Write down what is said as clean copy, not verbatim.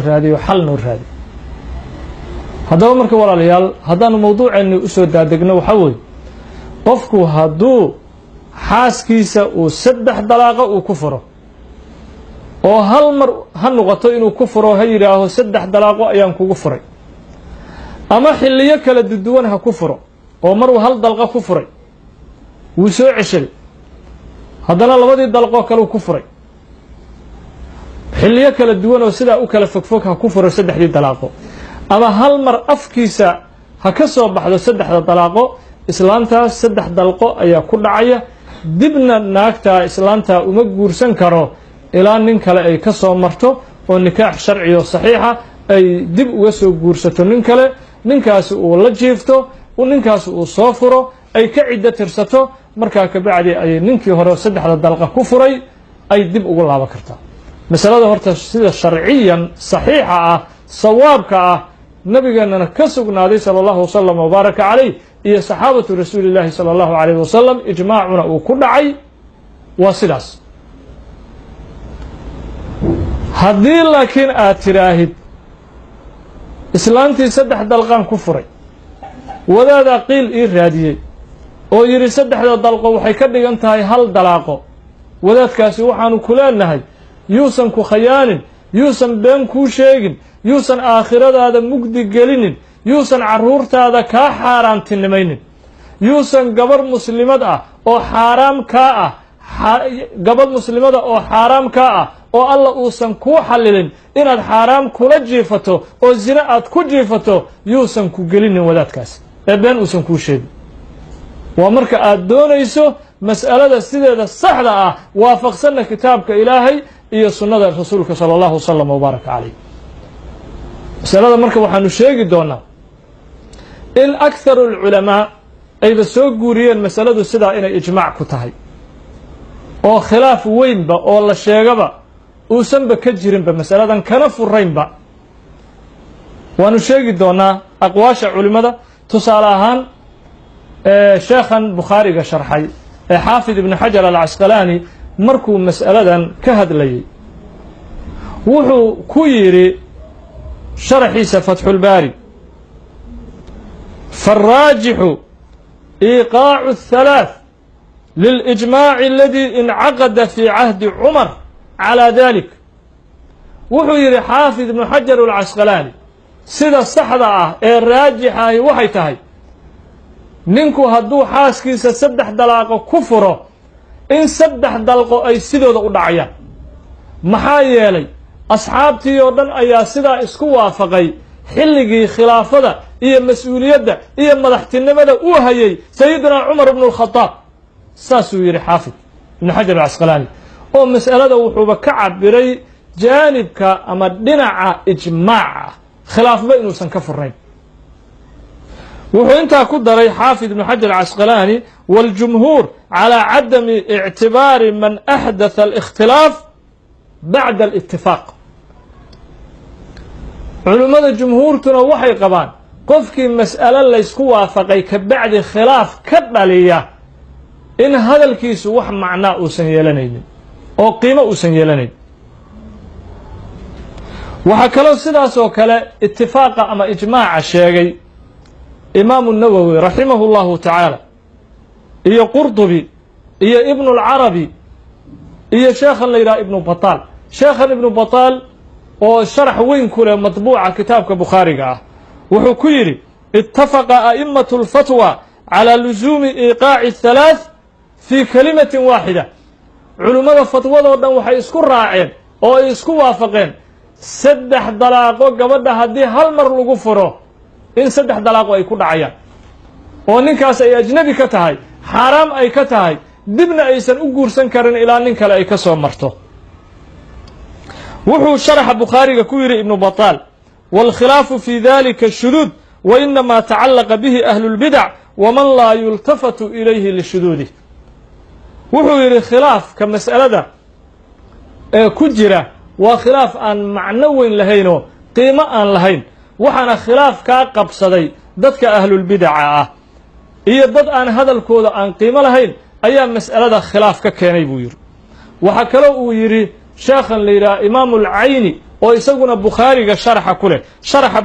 raadiyo xal noo raadi. haddaba marka walaalayaal haddaanu mawduuceeni u soo daadegno waxa weeye qofku hadduu xaaskiisa uu 3 dalaaqo uu ku furo oo hal mar ha noqoto inuu ku furo ha yiraaho 3 dalaaqo ayaan kugu furay ama xilliyo kala duwan ha ku furo oo mar uu hal dalqa ku furay wuu soo ceshay haddana labadii dalqo kale ku furay xilliyo kala duwan oo sida u kala fogfog ha ku furo 3 dalaaqo ama hal mar afkiisa ha ka soo baxdo 3 dalaaqo islaantaas 3 dalqo ayaa ku dhacaya dibna naagta islaanta uma guursan karo ilaa nin kale ay ka soo marto oo nikaax sharci oo saxiixa ay dib uga soo guursato nin kale ninkaas uu la jiifto ninkaas uu soo furo ay ka cidda tirsato markaa ka bacdi ay ninkii hore 3 dalqa ku furay ay dib ugu laaba kartaa masalada horta sida sharciyan saxiixa ah sawaabka ah nabigeena ka sugnaaday sallallahu alayhi wasallam wa baraka alayhi iyo saxaabatu rasuulillaah sallallahu alayhi wasallam ijmaacuna uu ku dhacay waa sidaas haddii laakiin aad tiraahid islaantii 3 dalqan ku furay wadaada qiil ii raadiyey oo yiri 3 dalqo waxay ka dhigan tahay hal dalaaqo wadaadkaasi waxaanu ku leenahay yuusan ku khayaanin yuusan been kuu sheegin yuusan aakhiradaada mugdi gelinin yuusan caruurtaada kaa xaaraantinimaynin yuusan gabar muslimad ah oo xaaraam kaa ah gabar muslimada oo xaaraam kaa ah oo alla uusan kuu xallilin inaad xaaraam kula jiifato oo zina aad ku jiifato yuusan ku gelinin wadaadkaas ee been uusan kuu sheegin waa marka aad doonayso mas'alada sideeda saxda ah waafaqsanna kitaabka ilaahay iyo sunnada rasuulka sallallahu alayhi wasallam wa baraka alayhi masalada marka waxaanu sheegi doonaa in akthar ulama ay soo guuriyeen masaladu sida inay ijmaac ku tahay oo khilaaf weynba oo la sheegaba uusan ba ka jirinba masaladan kana furaynba waanu sheegi doonaa aqwaasha culimada tusaale ahaan sheekhan bukhaariga sharxay xaafid ibn xajar al-casqalaani markuu mas'aladan ka hadlayay wuxuu ku yiri شرحيس فتح الباري فالراجح إيقاع الثلاث للإجماع الذي انعقد في عهد عمر على ذلك وحير حافظ بن حجر العسقلاني سيدا الصحراء الراجحة وحيتهي ننكو هدو حاسكيس 3 دلاقو كفره إن 3 دلقو أي سيدو دو دعيا محايا لي asxaabtii oo dhan ayaa sidaa isku waafaqay xilligii khilaafada iyo mas'uuliyadda iyo madaxtinimada uu hayay sayidina Umar ibn al-Khattab saasuu yiri xaafid ibn Hajar al-Asqalani oo mas'alada wuxuuba ka cabiray jaanibka ama dhinaca ijmaaca khilaafba inuusan ka furnayn wuxuu intaa ku daray xaafid ibn Hajar al-Asqalani wal jumhur ala adami i'tibari man ahdatha al-ikhtilaf ba'da al-ittifaq علماء جمهورتنا وحي قبان قفكي مسألة ليسكو وافقي كبعد خلاف كدالية إن هذا الكيس وح معناه أسنيلانين أو قيمة أسنيلانين وحكالو سداس وكلا اتفاق أما إجماع الشيغي إمام النووي رحمه الله تعالى إيا قرطبي إيا ابن العربي إيا شيخا ليرى ابن بطال شيخا ابن بطال oo sharax weyn ku leh matbuuca kitaabka Bukhariga ah wuxuu ku yiri ittafaqa a'immatu al-fatwa ala luzumi iqa'i thalath fi kalimatin wahida culimada fatwada oo dhan waxay isku raaceen oo ay isku waafaqeen 3 dalaaqo gabadha hadii hal mar lagu furo in 3 dalaaqo ay ku dhacayaan oo ninkaas ay ajnabi ka tahay xaraam ay ka tahay dibna aysan u guursan karin ilaa nin kale ay ka soo marto وحو شرح بخاري كوير ابن بطال والخلاف في ذلك الشذوذ وإنما تعلق به أهل البدع ومن لا يلتفت إليه للشذوذ وحو الخلاف كمسألة كجرة وخلاف أن معنو لهينو قيمة أن لهين وحنا خلاف كقبصدي ضدك أهل البدع إيه ضد أن هذا الكود أن قيمة لهين أيام مسألة خلاف ككيني بوير وحكلو يري شيخا ليرى إمام العيني oo isaguna bukhaariga sharaxa ku leh sharaxa